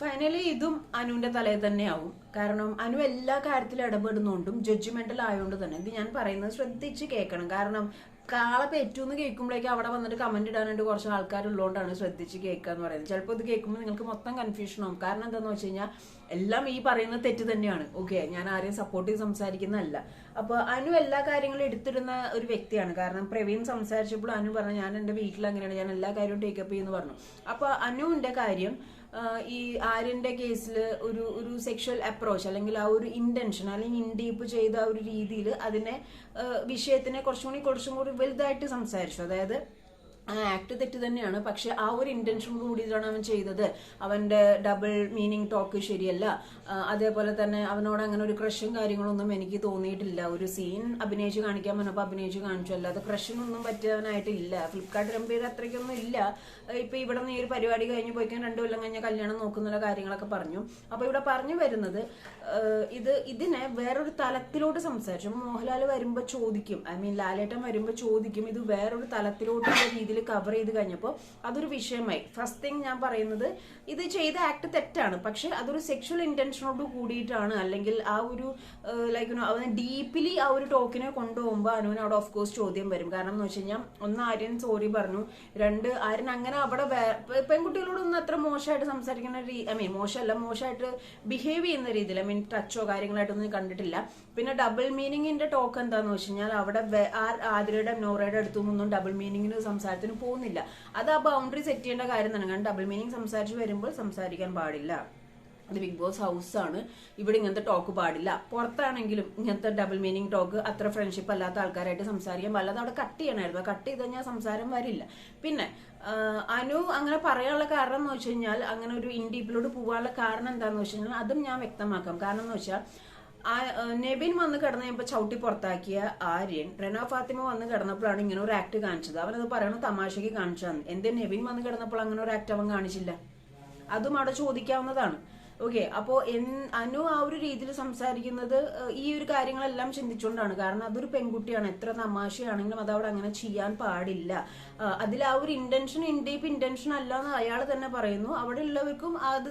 Finally ഇതും അനുവിന്റെ തലയിൽ തന്നെയാവും. കാരണം അനു എല്ലാ കാര്യത്തിലും ഇടപെടുന്നോണ്ടും ജഡ്ജ്മെന്റൽ ആയതുകൊണ്ട് തന്നെ ഇത് ഞാൻ പറയുന്നത് ശ്രദ്ധിച്ച് കേൾക്കണം. കാരണം കാളെ പെറ്റൂന്ന് കേൾക്കുമ്പോഴേക്കും അവിടെ വന്നിട്ട് കമന്റ് ഇടാനായിട്ട് കുറച്ച് ആൾക്കാരുള്ളതുകൊണ്ടാണ് ശ്രദ്ധിച്ച് കേൾക്കുക എന്ന് പറയുന്നത്. ചിലപ്പോൾ ഇത് കേൾക്കുമ്പോൾ നിങ്ങൾക്ക് മൊത്തം കൺഫ്യൂഷൻ ആവും. കാരണം എന്താണെന്ന് വെച്ച് കഴിഞ്ഞാൽ എല്ലാം ഈ പറയുന്ന തെറ്റ് തന്നെയാണ്. ഓക്കെ, ഞാൻ ആരെയും സപ്പോർട്ട് ചെയ്ത് സംസാരിക്കുന്നതല്ല. അപ്പൊ അനു എല്ലാ കാര്യങ്ങളും എടുത്തിടുന്ന ഒരു വ്യക്തിയാണ്. കാരണം പ്രവീൺ സംസാരിച്ചപ്പോൾ അനു പറഞ്ഞു ഞാൻ എന്റെ വീട്ടിൽ അങ്ങനെയാണ്, ഞാൻ എല്ലാ കാര്യവും ടേക്കപ്പ് ചെയ്യുന്നു പറഞ്ഞു. അപ്പൊ അനുവിന്റെ കാര്യം ഈ ആര്യന്റെ കേസിൽ ഒരു സെക്ഷൽ അപ്രോച്ച് അല്ലെങ്കിൽ ആ ഒരു ഇന്റൻഷൻ അല്ലെങ്കിൽ ഇൻഡീപ്പ് ചെയ്ത ആ ഒരു രീതിയിൽ അതിനെ വിഷയത്തിനെ കുറച്ചും കൂടി വലുതായിട്ട് സംസാരിച്ചു. അതായത് ആക്ട് തെറ്റ് തന്നെയാണ്, പക്ഷെ ആ ഒരു ഇന്റൻഷൻ കൂടിയിട്ടാണ് അവൻ ചെയ്തത്. അവന്റെ ഡബിൾ മീനിങ് ടോക്ക് ശരിയല്ല. അതേപോലെ തന്നെ അവനോട് അങ്ങനെ ഒരു ക്രഷും കാര്യങ്ങളൊന്നും എനിക്ക് തോന്നിയിട്ടില്ല. ഒരു സീൻ അഭിനയിച്ച് കാണിക്കാൻ പറഞ്ഞപ്പോൾ അഭിനയിച്ച് കാണിച്ചു, അല്ലാതെ ക്രഷിനൊന്നും പറ്റാനായിട്ടില്ല. ഫ്ലിപ്കാർട്ട് രംപേര് അത്രയ്ക്കൊന്നും ഇല്ല. ഇപ്പൊ ഇവിടെ നിന്ന് ഈ ഒരു പരിപാടി കഴിഞ്ഞ് പോയിക്കാൻ 2 കൊല്ലം കഴിഞ്ഞ കല്യാണം നോക്കുന്ന കാര്യങ്ങളൊക്കെ പറഞ്ഞു. അപ്പൊ ഇവിടെ പറഞ്ഞു വരുന്നത് ഇതിനെ വേറൊരു തലത്തിലോട്ട് സംസാരിച്ചു. മോഹൻലാൽ വരുമ്പോ ചോദിക്കും, ഐ മീൻ ലാലേട്ടൻ വരുമ്പോ ചോദിക്കും, ഇത് വേറൊരു തലത്തിലോട്ടുള്ള രീതിയിൽ കവർ ചെയ്ത് കഴിഞ്ഞപ്പോൾ അതൊരു വിഷയമായി. ഫസ്റ്റ് തിങ് ഞാൻ പറയുന്നത്, ഇത് ചെയ്ത ആക്ട് തെറ്റാണ്, പക്ഷെ അതൊരു സെക്ഷൽ ഇന്റൻഷനോട് കൂടിയിട്ടാണ്. അല്ലെങ്കിൽ ആ ഒരു അവന് ഡീപ്ലി ആ ഒരു ടോക്കിനെ കൊണ്ടുപോകുമ്പോൾ അനുവിന് അവിടെ ഓഫ് കോഴ്സ് ചോദ്യം വരും. കാരണം എന്ന് വെച്ച് കഴിഞ്ഞാൽ ഒന്ന് ആര്യൻ സോറി പറഞ്ഞു, 2 ആര്യൻ അങ്ങനെ അവിടെ പെൺകുട്ടികളോടൊന്നും അത്ര മോശമായിട്ട് സംസാരിക്കുന്ന ഐ മീൻ മോശമായിട്ട് ബിഹേവ് ചെയ്യുന്ന രീതിയിൽ, ഐ മീൻ ടച്ചോ കാര്യങ്ങളായിട്ടൊന്നും കണ്ടിട്ടില്ല. പിന്നെ ഡബിൾ മീനിങ്ങിന്റെ ടോക്ക് എന്താന്ന് വെച്ച് കഴിഞ്ഞാൽ അവിടെ ആതിരയുടെ നോറയുടെ അടുത്തൊന്നും ഡബിൾ മീനിങ്ങിന് സംസാരത്തിന് പോകുന്നില്ല. അത് ആ ബൗണ്ടറി സെറ്റ് ചെയ്യേണ്ട കാര്യം തന്നെ. കാരണം ഡബിൾ മീനിങ് സംസാരിച്ച് വരുമ്പോൾ സംസാരിക്കാൻ പാടില്ല. അത് ബിഗ് ബോസ് ഹൗസ് ആണ്, ഇവിടെ ഇങ്ങനത്തെ ടോക്ക് പാടില്ല. പുറത്താണെങ്കിലും ഇങ്ങനത്തെ ഡബിൾ മീനിങ് ടോക്ക് അത്ര ഫ്രണ്ട്ഷിപ്പ് അല്ലാത്ത ആൾക്കാരായിട്ട് സംസാരിക്കാൻ പാടില്ല. അവിടെ കട്ട് ചെയ്യണമായിരുന്നു. കട്ട് ചെയ്ത് കഴിഞ്ഞാൽ സംസാരം വരില്ല. പിന്നെ അനു അങ്ങനെ പറയാനുള്ള കാരണം എന്ന് വെച്ച് കഴിഞ്ഞാൽ, അങ്ങനെ ഒരു ഇൻഡീപ്പിലോട്ട് പോകാനുള്ള കാരണം എന്താണെന്ന് വെച്ച് കഴിഞ്ഞാൽ അതും ഞാൻ വ്യക്തമാക്കാം. കാരണം എന്ന് വെച്ചാൽ നെബിൻ വന്ന് കിടന്ന് കഴിയുമ്പോൾ ചവിട്ടി പുറത്താക്കിയ ആര്യൻ റെന ഫാത്തിമ വന്ന് കിടന്നപ്പോഴാണ് ഇങ്ങനെ ഒരു ആക്ട് കാണിച്ചത്. അവനത് പറയണ തമാശയ്ക്ക് കാണിച്ചതാണ്. എന്തേ നെബിൻ വന്ന് കിടന്നപ്പോൾ അങ്ങനെ ഒരു ആക്ട് അവൻ കാണിച്ചില്ല? അതും അവിടെ ചോദിക്കാവുന്നതാണ്. ഓക്കെ, അപ്പോ അനു ആ ഒരു രീതിയിൽ സംസാരിക്കുന്നത് ഈ ഒരു കാര്യങ്ങളെല്ലാം ചിന്തിച്ചുകൊണ്ടാണ്. കാരണം അതൊരു പെൺകുട്ടിയാണ്, എത്ര തമാശയാണെങ്കിലും അത് അവിടെ അങ്ങനെ ചെയ്യാൻ പാടില്ല. അതിൽ ആ ഒരു ഇന്റൻഷൻ ഇൻഡീപ്പ് ഇന്റൻഷൻ അല്ല എന്ന് അയാൾ തന്നെ പറയുന്നു. അവിടെ ഉള്ളവർക്കും അത്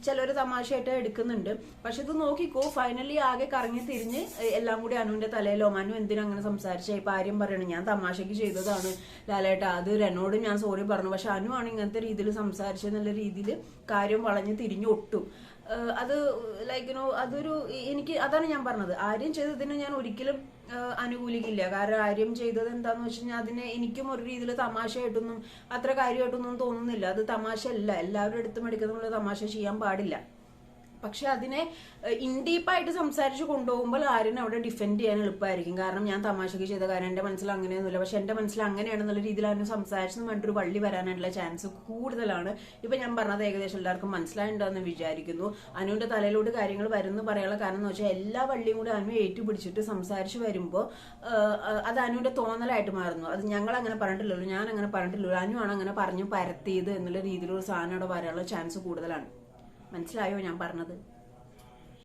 ചിലർ തമാശയായിട്ട് എടുക്കുന്നുണ്ട്. പക്ഷെ ഇത് നോക്കിക്കോ, ഫൈനലി ആകെ കറങ്ങി തിരിഞ്ഞ് എല്ലാം കൂടി അനുവിന്റെ തലയിലോ, മനു എന്തിനാ അങ്ങനെ സംസാരിച്ച ഇപ്പൊ ആര്യം പറയണം ഞാൻ തമാശയ്ക്ക് ചെയ്തതാണ് ലാലേട്ട, അത് എന്നോട് ഞാൻ സോറി പറഞ്ഞു. പക്ഷെ അനു ആണ് ഇങ്ങനത്തെ രീതിയിൽ സംസാരിച്ചെന്നുള്ള രീതിയിൽ കാര്യം വളഞ്ഞ് തിരിഞ്ഞു ഒട്ടും. അത് അതൊരു എനിക്ക് അതാണ് ഞാൻ പറഞ്ഞത്, ആര്യം ചെയ്തതിന് ഞാൻ ഒരിക്കലും അനുകൂലിക്കില്ല. കാരണം ആര്യം ചെയ്തത് എന്താന്ന് വെച്ച് കഴിഞ്ഞാൽ അതിനെ എനിക്കും ഒരു രീതിയിൽ തമാശയായിട്ടൊന്നും അത്ര കാര്യമായിട്ടൊന്നും തോന്നുന്നില്ല. അത് തമാശ അല്ല, എല്ലാവരും എടുത്തും എടുക്കുന്ന തമാശ ചെയ്യാൻ പാടില്ല. പക്ഷെ അതിനെ ഇൻഡീപ്പായിട്ട് സംസാരിച്ച് കൊണ്ടുപോകുമ്പോൾ ആര്യനെ അവിടെ ഡിഫെൻഡ് ചെയ്യാൻ എളുപ്പമായിരിക്കും. കാരണം ഞാൻ തമാശക്ക് ചെയ്ത കാര്യം എന്റെ മനസ്സിൽ അങ്ങനെയൊന്നുമില്ല, പക്ഷെ എന്റെ മനസ്സിൽ അങ്ങനെയാണെന്നുള്ള രീതിയിൽ അതിന് സംസാരിച്ചെന്ന് പറഞ്ഞിട്ടൊരു വള്ളി വരാനായിട്ടുള്ള ചാൻസ് കൂടുതലാണ്. ഇപ്പൊ ഞാൻ പറഞ്ഞത് ഏകദേശം എല്ലാവർക്കും മനസ്സിലായിട്ടുണ്ടെന്ന് വിചാരിക്കുന്നു. അനുവിന്റെ തലയിലോട്ട് കാര്യങ്ങൾ വരുന്നു പറയാനുള്ള കാരണം എന്ന് വെച്ചാൽ എല്ലാ വള്ളിയും കൂടി അനു ഏറ്റുപിടിച്ചിട്ട് സംസാരിച്ച് വരുമ്പോൾ അത് അനുവിന്റെ തോന്നലായിട്ട് മാറുന്നു. അത് ഞങ്ങൾ അങ്ങനെ പറഞ്ഞിട്ടില്ലല്ലോ, ഞാൻ അങ്ങനെ പറഞ്ഞിട്ടില്ലല്ലോ, അനു ആണ് അങ്ങനെ പറഞ്ഞു പരത്തിയത് എന്നുള്ള രീതിയിലൊരു സാധനം അവിടെ വരാനുള്ള ചാൻസ് കൂടുതലാണ്. മനസ്സിലായോ ഞാൻ പറഞ്ഞത്?